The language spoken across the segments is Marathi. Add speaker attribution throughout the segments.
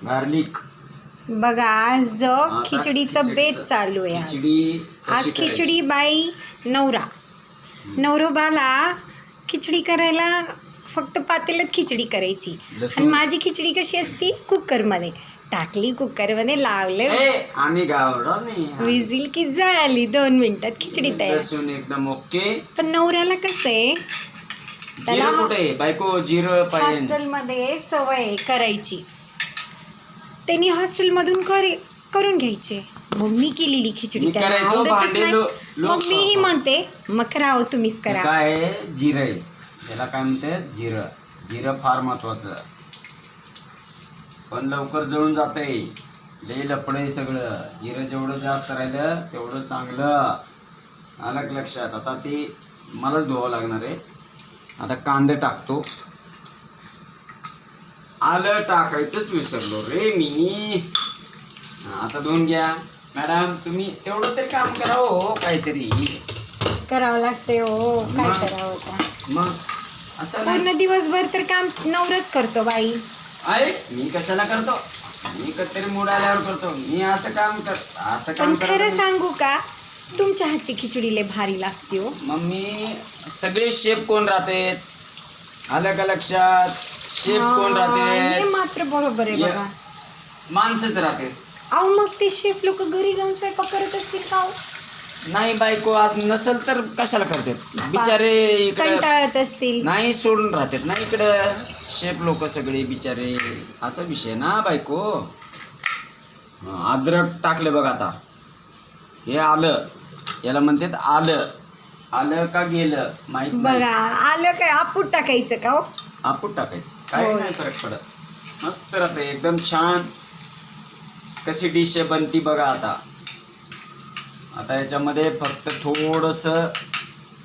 Speaker 1: गार्लिक.
Speaker 2: बघा आज जो
Speaker 1: आता
Speaker 2: खिचडीचं बेत
Speaker 1: खिचडीचं-
Speaker 2: चालू आहे आज.
Speaker 1: खिचडी
Speaker 2: आज
Speaker 1: कशी करायची?
Speaker 2: खिचडी बाई नवरोबाला खिचडी करायला फक्त पातेल्यात खिचडी करायची.
Speaker 1: लसूण-
Speaker 2: आणि माझी खिचडी कशी असती कुकरमध्ये टाकली, कुकरमध्ये लावलं,
Speaker 1: ए, आम्ही गावडा नाही.
Speaker 2: विझिल की झाली 2 मिनिटात खिचडी तयार.
Speaker 1: लसूण एकदम ओके.
Speaker 2: पण नवऱ्याला कसं आहे
Speaker 1: जिरं कुठे बायको? जिरं पाहिजे.
Speaker 2: हॉस्टेलमध्ये सवय आहे करायची, त्यांनी हॉस्टेलमधून करून घ्यायचे. मग मी केलेली खिचडी
Speaker 1: मी
Speaker 2: त्यांना
Speaker 1: करायचो,
Speaker 2: आवडतच
Speaker 1: भांडे
Speaker 2: नाही.
Speaker 1: लोक
Speaker 2: मग मीही म्हणते मग करावं तुम्हीच करा.
Speaker 1: काय आहे? जिरं आहे. त्याला काय म्हणतात? जिरं. जिरं फार महत्वाचं, पण लवकर जळून जातंय. लय लपडं सगळं. जिरं जेवढं जास्त राहिलं तेवढं चांगलं. आलं का लक्षात? आता ते मलाच धुवावं लागणार आहे. आता कांदे टाकतो. आलं टाकायचंच विसरलो रे मी. आता धुवून घ्या मॅडम. तुम्ही तेवढं तरी काम करा हो, काहीतरी
Speaker 2: करावं लागते हो, काय
Speaker 1: मग-
Speaker 2: करावं आता.
Speaker 1: मग असं नाही.
Speaker 2: पूर्ण दिवसभर तर काम नवराच करतो बाई.
Speaker 1: अरे मी कशाला करतो? मी कधीतरी मूड आल्यावर करतो. मी असं काम
Speaker 2: पण
Speaker 1: काम
Speaker 2: खरं
Speaker 1: करत
Speaker 2: सांगू का, तुमच्या हातची खिचडी लय भारी लागते हो.
Speaker 1: मम्मी. सगळे शेफ कोण राहते? आलं का लक्षात? शेफ कोण
Speaker 2: हा, हे
Speaker 1: राहते?
Speaker 2: मात्र बरोबर आहे बघा.
Speaker 1: माणसंच राहते.
Speaker 2: अहो मग ते शेफ लोक घरी जाऊन स्वयंपाक करत असतील का हो?
Speaker 1: नाही बायको आज नसल तर कशाला करतात बिचारे? इकडे
Speaker 2: कंटाळत असतील.
Speaker 1: नाही सोडून राहतात ना इकडं शेफ लोक सगळे बिचारे. असा विषय ना बायको. अद्रक टाकलं बघ. आता हे आलं, याला म्हणतात आलं. आलं का गेलं माहित नाही.
Speaker 2: बघा आलं काय आपूट टाकायचं का हो?
Speaker 1: आपण टाकायचं, काही
Speaker 2: होय.
Speaker 1: नाही फरक पडत. मस्त राहतं एकदम छान. कशी डिश बनती बघा. आता याच्यामध्ये फक्त थोडंसं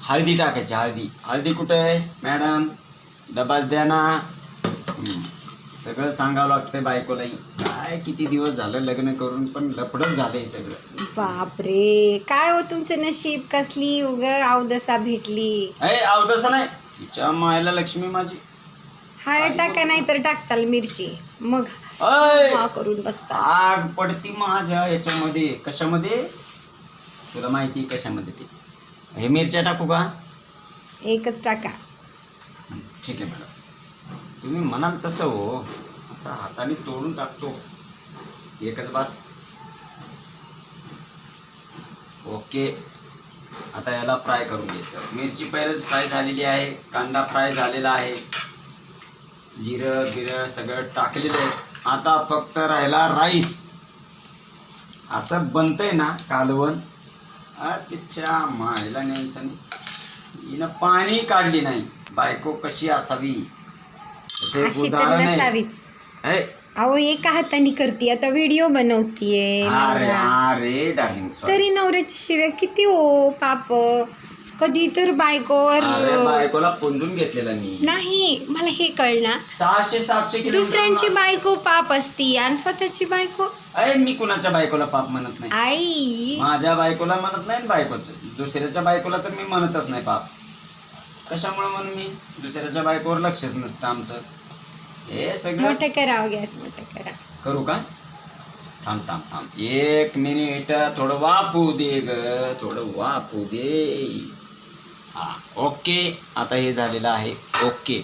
Speaker 1: हळदी टाकायची. हळदी कुठे आहे मॅडम? डबाच द्या ना. सगळं सांगावं लागतं बायकोलाही. काय किती दिवस झालं लग्न करून पण लफडच झालंय सगळं.
Speaker 2: बापरे, काय हो तुमचं नशीब. कसली उग अवदसा भेटली.
Speaker 1: आवडस नाही तिच्या मायला लक्ष्मी माझी.
Speaker 2: हळद टाका नाही तर टाकताल मिरची, मग
Speaker 1: अय,
Speaker 2: हा करून बसता.
Speaker 1: आग पडती माझ्या याच्यामध्ये. कशामध्ये? तुला माहिती कशामध्ये ते? हे मिरच्या टाकू का?
Speaker 2: एकच टाका.
Speaker 1: ठीक आहे मॅडम, तुम्ही म्हणाल तसं हो. असं हाताने तोडून टाकतो. एकच बस. ओके. आता याला फ्राय करून घ्यायचं. मिरची पहिलेच फ्राय झालेली आहे. कांदा फ्राय झालेला आहे. जिरं बिरं सगळं टाकलेलं आहे. आता फक्त राहिला राईस. असं बनतंय ना कालवण. तिच्या मायला नेमसनी हिनं पाणी काढली नाही. बायको कशी असावी त्याचं एक
Speaker 2: अशी तर
Speaker 1: उदाहरण आहे.
Speaker 2: नसावीच.
Speaker 1: ऐ,
Speaker 2: अहो एका हाताने करते, आता व्हिडिओ बनवतीये
Speaker 1: अरे
Speaker 2: नवरा.
Speaker 1: अरे डार्लिंग सॉरी.
Speaker 2: तरी नवऱ्याची शिव्या किती हो पाप. कधी तर बायकोवर
Speaker 1: अरे बायकोला पुंजून घेतलेला मी.
Speaker 2: नाही. मला हे कळना,
Speaker 1: 600-700 किलो.
Speaker 2: दुसऱ्यांची बायको पाप असती आणि स्वतःची बायको
Speaker 1: अरे मी कुणाच्या बायकोला पाप म्हणत नाही.
Speaker 2: आई.
Speaker 1: माझ्या बायकोला म्हणत नाही. बायकोचं दुसऱ्याच्या बायकोला तर मी म्हणतच नाही पाप. कशामुळे म्हणून मी दुसऱ्याच्या बायकोवर लक्षच नसतं आमचं. हे सगळं
Speaker 2: मोठं करावं, गॅस मोठं करा.
Speaker 1: करू का? थांब 1 मिनिट. थोडं वाफू दे ग, थोडं वाफू दे. हा ओके. आता हे झालेलं आहे. ओके.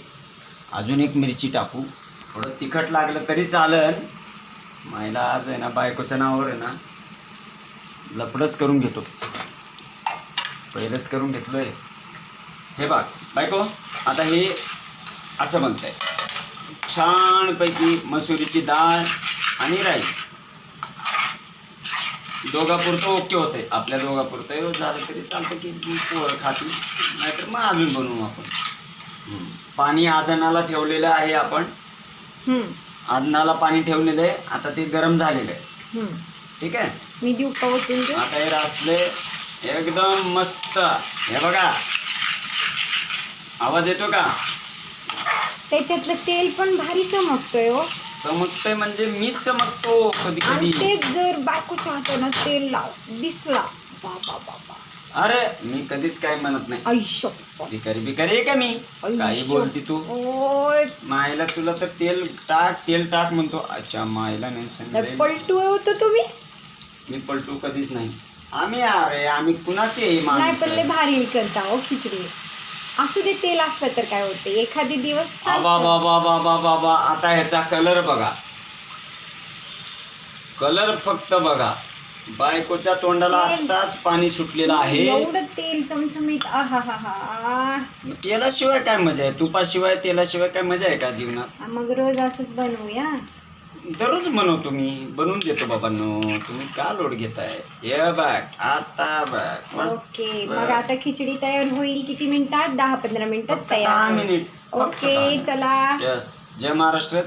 Speaker 1: अजून एक मिरची टाकू. थोडं तिखट लागलं तरी चालेल. मायला आज आहे ना बायकोच्या नावावर आहे ना लपडच करून घेतो. पहिलंच करून घेतलोय. हे बघ बायको, आता हे असं बनतंय छानपैकी. मसुरीची डाळ आणि राईस दोघापुरतं ओके होतंय. आपल्या दोघापुरतं झालं तरी चालतं की पोळं खातील. नाहीतर मग अजून बनवू आपण. पाणी आदनाला ठेवलेलं आहे आपण. आदनाला पाणी ठेवलेलं आहे. आता ते गरम झालेलं आहे. ठीक आहे.
Speaker 2: मी देऊ का ओतून देऊ?
Speaker 1: आता हे रासले एकदम मस्त. हे बघा आवाज येतो का?
Speaker 2: त्याच्यातलं तेल पण भारी चमकतोय हो.
Speaker 1: चमकतंय म्हणजे मीच चमकतो कधी
Speaker 2: आणि
Speaker 1: कधी.
Speaker 2: तेच जर बायकोच्या हातानं तेल दिसला, बाबा बाबा
Speaker 1: अरे मी कधीच काय म्हणत नाही.
Speaker 2: आयुष्य
Speaker 1: भिकारी भिकारी आहे का मी? काही बोलती तू?
Speaker 2: ओय
Speaker 1: मायला तुला तर तेल टाक म्हणतो. अच्छा मायला नाही सांगितलं.
Speaker 2: पलटू होतो तुम्ही.
Speaker 1: मी पलटू कधीच नाही. आम्ही कुणाचे
Speaker 2: नाही
Speaker 1: माणूस
Speaker 2: पण लय
Speaker 1: आहे?
Speaker 2: भारी करता हो खिचडी. असू दे तेल असतं तर काय होते एखादी दिवस
Speaker 1: बाबा बाबा बाबा बाबा आता ह्याचा कलर बघा. कलर फक्त बघा. बायकोच्या तोंडाला
Speaker 2: तेल.
Speaker 1: आताच पाणी सुटलेलं आहे.
Speaker 2: एवढं तेल चमचमीत आहा.
Speaker 1: मग तेलाशिवाय काय मजा आहे? तुपाशिवाय तेलाशिवाय काय मजा आहे का जीवनात?
Speaker 2: मग रोज असंच बनवूया.
Speaker 1: दररोज बनवतो मी. बनवून देतो बाबांनो. तुम्ही का लोड घेताय? हे बघ आता बघ मस्त.
Speaker 2: ओके मग आता खिचडी तयार होईल किती मिनिटात? 10-15 मिनिटात
Speaker 1: फक्त 10
Speaker 2: तयार.
Speaker 1: मिनिट.
Speaker 2: ओके चला.
Speaker 1: यस. जय महाराष्ट्र.